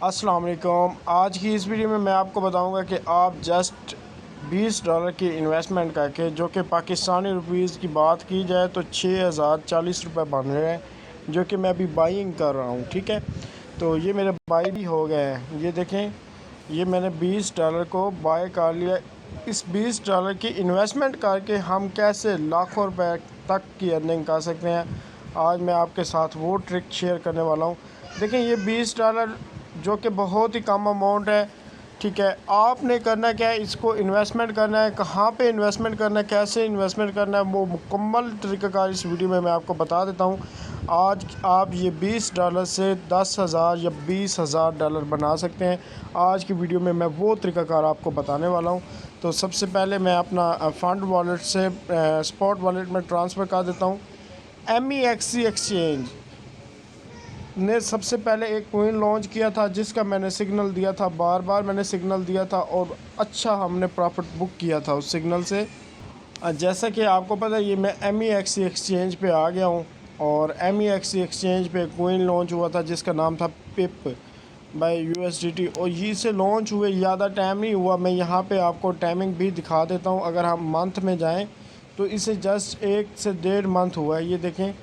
अस्सलाम वालेकुम। आज की इस वीडियो में मैं आपको बताऊंगा कि आप जस्ट $20 की इन्वेस्टमेंट करके, जो कि पाकिस्तानी रुपीज़ की बात की जाए तो 6040 रुपये बन रहे हैं, जो कि मैं अभी बाइंग कर रहा हूं। ठीक है, तो ये मेरे बाई भी हो गए हैं। ये देखें, ये मैंने $20 को बाय कर लिया। इस $20 की इन्वेस्टमेंट करके हम कैसे लाखों रुपए तक की अर्निंग कर सकते हैं, आज मैं आपके साथ वो ट्रिक शेयर करने वाला हूँ। देखें, ये $20 जो कि बहुत ही कम अमाउंट है। ठीक है, आपने करना क्या है, इसको इन्वेस्टमेंट करना है। कहाँ पे इन्वेस्टमेंट करना है, कैसे इन्वेस्टमेंट करना है, वो मुकम्मल तरीक़ाकार इस वीडियो में मैं आपको बता देता हूँ। आज आप ये $20 से 10,000 या $20,000 बना सकते हैं। आज की वीडियो में मैं वो तरीक़ाकार आपको बताने वाला हूँ। तो सबसे पहले मैं अपना फ़ंड वॉलेट से स्पॉट वॉलेट में ट्रांसफ़र कर देता हूँ। MEXC एक्सचेंज ने सबसे पहले एक कोइन लॉन्च किया था, जिसका मैंने सिग्नल दिया था, बार बार मैंने सिग्नल दिया था और अच्छा हमने प्रॉफिट बुक किया था उस सिग्नल से। जैसा कि आपको पता है, ये मैं MEXC एक्सचेंज पे आ गया हूँ और MEXC एक्सचेंज पे कोइन लॉन्च हुआ था जिसका नाम था पिप बाय USDT, और ये से लॉन्च हुए ज़्यादा टाइम नहीं हुआ। मैं यहाँ पे आपको टाइमिंग भी दिखा देता हूँ। अगर हम मंथ में जाएँ तो इसे जस्ट 1 से 1.5 मंथ हुआ है। ये देखें,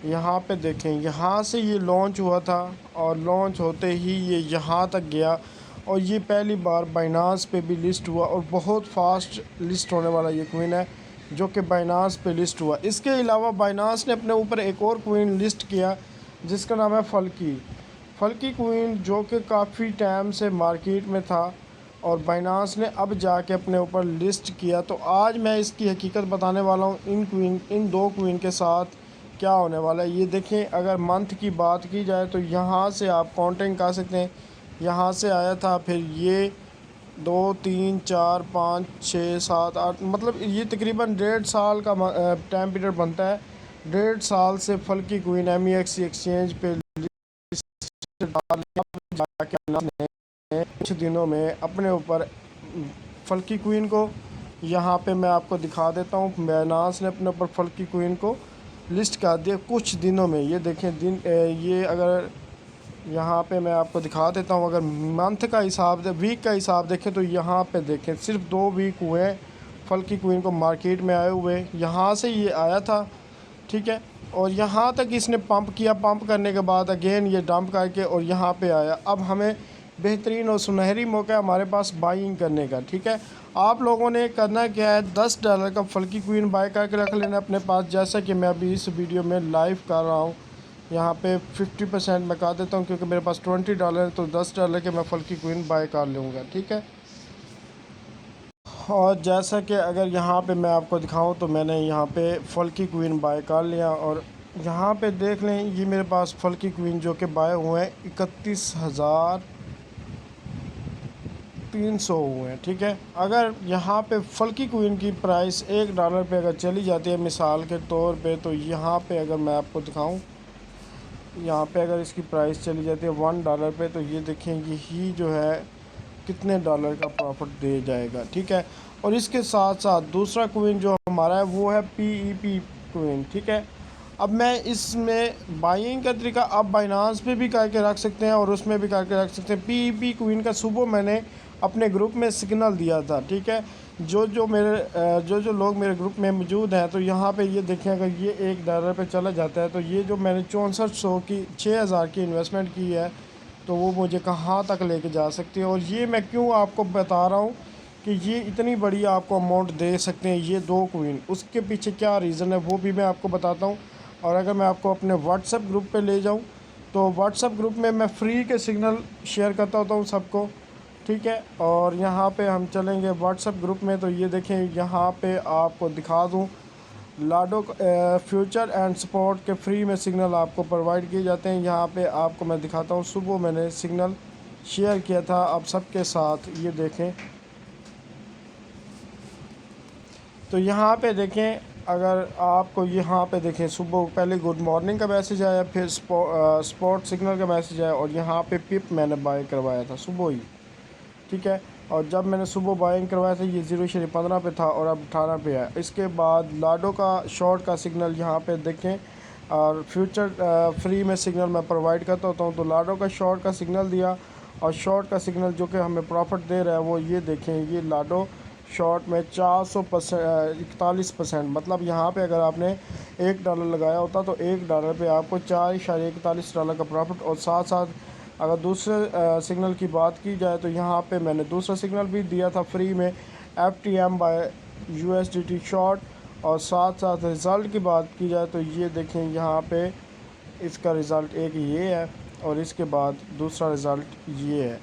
यहाँ पे देखें, यहाँ से ये लॉन्च हुआ था और लॉन्च होते ही ये यहाँ तक गया, और ये पहली बार बाइनांस पे भी लिस्ट हुआ और बहुत फास्ट लिस्ट होने वाला ये क्विन है जो कि बाइनांस पे लिस्ट हुआ। इसके अलावा बाइनांस ने अपने ऊपर एक और क्विन लिस्ट किया जिसका नाम है फल्की क्विन, जो कि काफ़ी टाइम से मार्केट में था और बाइनांस ने अब जाके अपने ऊपर लिस्ट किया। तो आज मैं इसकी हकीकत बताने वाला हूँ इन दो क्विन के साथ क्या होने वाला है। ये देखें, अगर मंथ की बात की जाए तो यहाँ से आप काउंटिंग कर सकते हैं। यहाँ से आया था, फिर ये 2 3 4 5 6 7 8, मतलब ये तकरीबन 1.5 साल का टाइम पीरियड बनता है। 1.5 साल से फल्की क्वीन MEXC एक्सचेंज पे जाके कुछ दिनों में अपने ऊपर फल्की क्वीन को, यहाँ पे मैं आपको दिखा देता हूँ, बाइनांस ने अपने ऊपर फल्की क्वीन को लिस्ट कर दिया कुछ दिनों में। ये देखें दिन, ये अगर यहाँ पे मैं आपको दिखा देता हूँ, अगर मंथ का हिसाब वीक का हिसाब देखें तो यहाँ पे देखें सिर्फ 2 वीक हुए हैं फल्की क्वीन को मार्केट में आए हुए। यहाँ से ये आया था, ठीक है, और यहाँ तक इसने पंप किया। पंप करने के बाद अगेन ये डंप करके और यहाँ पे आया। अब हमें बेहतरीन और सुनहरी मौका है हमारे पास बाइंग करने का। ठीक है, आप लोगों ने करना क्या है, $10 का फल्की क्वीन बाय करके रख लेना अपने पास, जैसा कि मैं अभी इस वीडियो में लाइव कर रहा हूँ। यहाँ पे 50% मैं कर देता हूँ क्योंकि मेरे पास $20 है, तो $10 के मैं फल्की क्वीन बाय कर लूँगा। ठीक है, और जैसा कि अगर यहाँ पे मैं आपको दिखाऊं तो मैंने यहाँ पे फल्की क्वीन बाय कर लिया, और यहाँ पे देख लें, ये मेरे पास फल्की क्वीन जो कि बाय हुए हैं 31,300 हुए हैं। ठीक है, अगर यहाँ पे फल्की क्वीन की प्राइस $1 पे अगर चली जाती है मिसाल के तौर पे, तो यहाँ पे अगर मैं आपको दिखाऊं, यहाँ पे अगर इसकी प्राइस चली जाती है $1 पे, तो ये देखें यही जो है कितने डॉलर का प्रॉफिट दे जाएगा। ठीक है, और इसके साथ साथ दूसरा क्विन जो हमारा है वो है PEP क्विन। ठीक है, अब मैं इसमें बाइंग का तरीका आप बाइनांस पे भी करके रख सकते हैं और उसमें भी करके रख सकते हैं। PEP क्विन का सुबह मैंने अपने ग्रुप में सिग्नल दिया था। ठीक है, जो लोग मेरे ग्रुप में मौजूद हैं, तो यहाँ पे ये देखें, अगर ये $1 पे चला जाता है तो ये जो मैंने 6400 की 6000 की इन्वेस्टमेंट की है, तो वो मुझे कहाँ तक लेके जा सकती है। और ये मैं क्यों आपको बता रहा हूँ कि ये इतनी बड़ी आपको अमाउंट दे सकते हैं ये दो क्वीन, उसके पीछे क्या रीज़न है वो भी मैं आपको बताता हूँ। और अगर मैं आपको अपने व्हाट्सएप ग्रुप पे ले जाऊँ, तो व्हाट्सएप ग्रुप में मैं फ्री के सिग्नल शेयर करता होता हूँ सबको। ठीक है, और यहाँ पे हम चलेंगे व्हाट्सएप ग्रुप में, तो ये देखें, यहाँ पे आपको दिखा दूँ, लाडो फ्यूचर एंड सपोर्ट के फ्री में सिग्नल आपको प्रोवाइड किए जाते हैं। यहाँ पे आपको मैं दिखाता हूँ, सुबह मैंने सिग्नल शेयर किया था आप सबके साथ, ये देखें। तो यहाँ पे देखें, अगर आपको यहाँ पे देखें, सुबह पहले गुड मॉर्निंग का मैसेज आया, फिर स्पॉट सिग्नल का मैसेज आया, और यहाँ पे पिप मैंने बाय करवाया था सुबह ही। ठीक है, और जब मैंने सुबह बाइंग करवाया था ये 0.15 पे था और अब 18 पे है। इसके बाद लाडो का शॉर्ट का सिग्नल यहाँ पे देखें, और फ्यूचर फ्री में सिग्नल मैं प्रोवाइड करता होता हूँ, तो लाडो का शॉर्ट का सिग्नल दिया और शॉर्ट का सिग्नल जो कि हमें प्रॉफिट दे रहा है वो ये देखें, ये लाडो शॉर्ट में 41% मतलब यहाँ पे अगर आपने $1 लगाया होता तो $1 पे आपको $4.41 का प्रॉफिट। और साथ साथ अगर दूसरे सिग्नल की बात की जाए तो यहाँ पे मैंने दूसरा सिग्नल भी दिया था फ्री में, FTM बाय USDT शॉर्ट। और साथ साथ रिज़ल्ट की बात की जाए तो ये देखें, यहाँ पे इसका रिज़ल्ट एक ये है और इसके बाद दूसरा रिज़ल्ट ये है।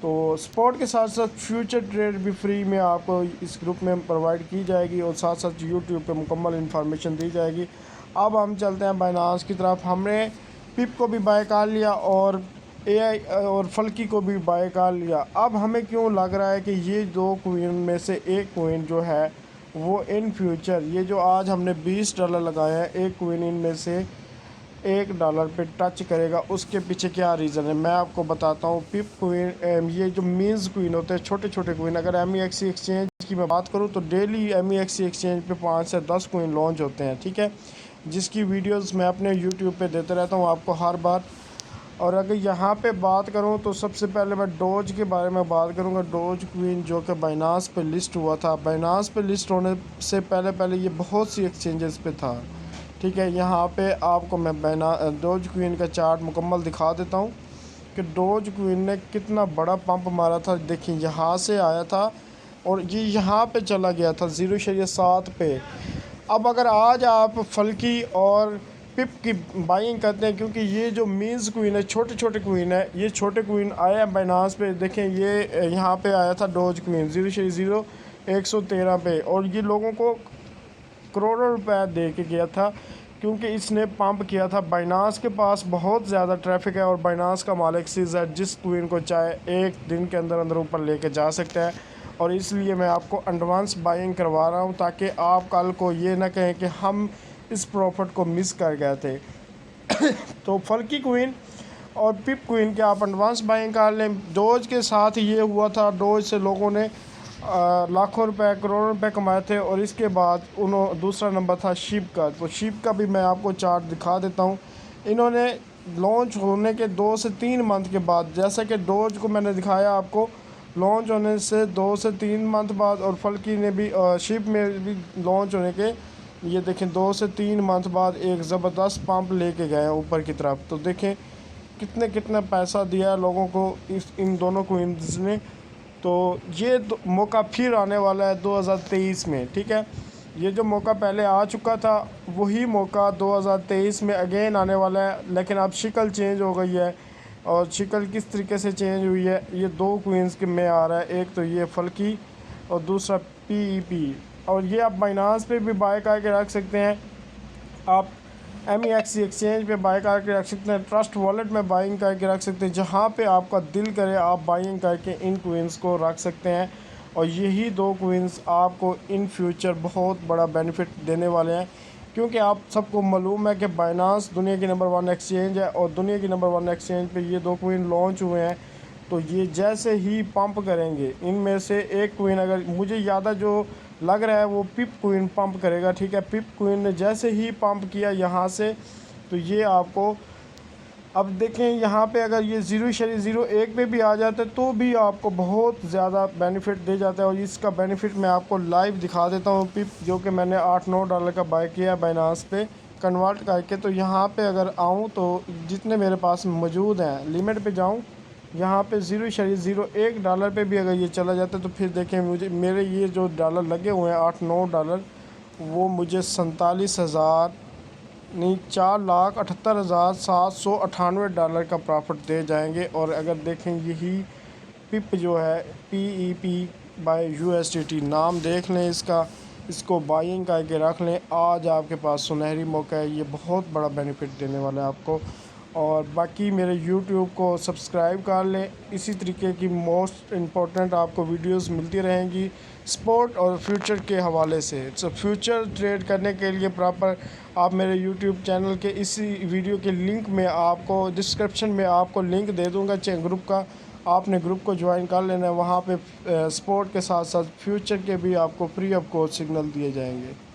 तो स्पॉट के साथ साथ फ्यूचर ट्रेड भी फ्री में आपको इस ग्रुप में प्रोवाइड की जाएगी और साथ साथ यूट्यूब पे मुकम्मल इन्फॉर्मेशन दी जाएगी। अब हम चलते हैं बाइनांस की तरफ। हमने पिप को भी बाय कर लिया और AI और फल्की को भी बाय कर लिया। अब हमें क्यों लग रहा है कि ये दो कोइन में से एक कोइन जो है वो इन फ्यूचर, ये जो आज हमने $20 लगाया है, एक कोइन इनमें से $1 पे टच करेगा? उसके पीछे क्या रीज़न है मैं आपको बताता हूँ। पिप कोइन, ये जो मीन्स कोइन होते हैं, छोटे छोटे कोइन, अगर MEXC एक्सचेंज की मैं बात करूँ तो डेली MEXC एक्सचेंज पे 5 से 10 कोइन लॉन्च होते हैं, ठीक है, जिसकी वीडियोस मैं अपने यूट्यूब पे देता रहता हूँ आपको हर बार। और अगर यहाँ पे बात करूँ तो सबसे पहले मैं डोज के बारे में बात करूँगा। डोज कोइन जो कि बाइनांस पे लिस्ट हुआ था, बाइनांस पे लिस्ट होने से पहले ये बहुत सी एक्सचेंजेस पे था, ठीक है। यहाँ पे आपको मैं डोज क्वीन का चार्ट मुकम्मल दिखा देता हूँ कि डोज क्वीन ने कितना बड़ा पंप मारा था। देखिए यहाँ से आया था और ये यहाँ पे चला गया था 0.7 पे। अब अगर आज आप फल्की और पिप की बाइंग करते हैं, क्योंकि ये जो मीन्स क्वीन है, छोटे छोटे क्वीन है, ये छोटे क्वीन आए हैं बाइनांस पे। देखें ये यहाँ पे आया था डोज क्वीन 0.0113 पे और ये लोगों को करोड़ों रुपए दे के गया था, क्योंकि इसने पंप किया था। बाइनांस के पास बहुत ज़्यादा ट्रैफिक है और बाइनांस का मालिक सीज़ है, जिस क्वीन को चाहे एक दिन के अंदर अंदर ऊपर लेके जा सकता है। और इसलिए मैं आपको एडवांस बाइंग करवा रहा हूँ ताकि आप कल को ये ना कहें कि हम इस प्रॉफिट को मिस कर गए थे। तो फल्की क्वीन और पिप क्वीन के आप एडवांस बाइंग कर लें। डोज के साथ ये हुआ था, डोज से लोगों ने लाखों रुपए करोड़ों रुपए कमाए थे। और इसके बाद दूसरा नंबर था शिप का। तो शिप का भी मैं आपको चार्ट दिखा देता हूँ। इन्होंने लॉन्च होने के 2 से 3 मंथ के बाद, जैसा कि डोज को मैंने दिखाया आपको लॉन्च होने से 2 से 3 मंथ बाद, और फल्की ने भी शिप में भी लॉन्च होने के ये देखें 2 से 3 मंथ बाद एक ज़बरदस्त पंप लेके गए ऊपर की तरफ। तो देखें कितना पैसा दिया लोगों को इन दोनों कोइंस ने। तो ये मौका फिर आने वाला है 2023 में, ठीक है। ये जो मौका पहले आ चुका था वही मौका 2023 में अगेन आने वाला है, लेकिन अब शक्ल चेंज हो गई है। और शक्ल किस तरीके से चेंज हुई है, ये 2 क्वींस के में आ रहा है, एक तो ये फल्की और दूसरा PEP। और ये आप बाइनांस पे भी बाय करके रख सकते हैं, आप MEXC एक्सचेंज पे बाय करके रख सकते हैं, ट्रस्ट वॉलेट में बाइंग करके रख सकते हैं, जहाँ पे आपका दिल करे आप बाइंग करके इन क्वींस को रख सकते हैं। और यही 2 क्वींस आपको इन फ्यूचर बहुत बड़ा बेनिफिट देने वाले हैं, क्योंकि आप सबको मालूम है कि बाइनांस दुनिया की नंबर 1 एक्सचेंज है और दुनिया की नंबर 1 एक्सचेंज पे ये 2 क्वीन लॉन्च हुए हैं। तो ये जैसे ही पंप करेंगे, इनमें से एक क्वीन, अगर मुझे याद है जो लग रहा है वो पिप क्वीन पंप करेगा, ठीक है। पिप क्वीन ने जैसे ही पंप किया यहाँ से, तो ये आपको अब देखें यहाँ पे अगर ये 0.01 पे भी आ जाता है तो भी आपको बहुत ज़्यादा बेनिफिट दे जाता है। और इसका बेनिफिट मैं आपको लाइव दिखा देता हूँ। पिप जो कि मैंने $8-9 का बाय किया है बाइनांस पे कन्वर्ट करके। तो यहाँ पे अगर आऊँ तो जितने मेरे पास मौजूद हैं, लिमिट पे जाऊँ, यहाँ पे $0.01 पे भी अगर ये चला जाता है तो फिर देखें मुझे मेरे ये जो डॉलर लगे हुए हैं $8-9, वो मुझे 4,78,798 डॉलर का प्रॉफिट दे जाएंगे। और अगर देखें यही पिप जो है PEP बाय USDT, नाम देख लें इसका, इसको बाइंग करके रख लें। आज आपके पास सुनहरी मौका है, ये बहुत बड़ा बेनिफिट देने वाला है आपको। और बाकी मेरे YouTube को सब्सक्राइब कर लें, इसी तरीके की मोस्ट इम्पोर्टेंट आपको वीडियोस मिलती रहेंगी स्पोर्ट और फ्यूचर के हवाले से। तो फ्यूचर ट्रेड करने के लिए प्रॉपर आप मेरे YouTube चैनल के इसी वीडियो के लिंक में, आपको डिस्क्रिप्शन में आपको लिंक दे दूँगा ग्रुप का, आपने ग्रुप को ज्वाइन कर लेना है। वहाँ पे स्पोर्ट के साथ साथ फ्यूचर के भी आपको फ्री ऑफ कॉस्ट सिग्नल दिए जाएंगे।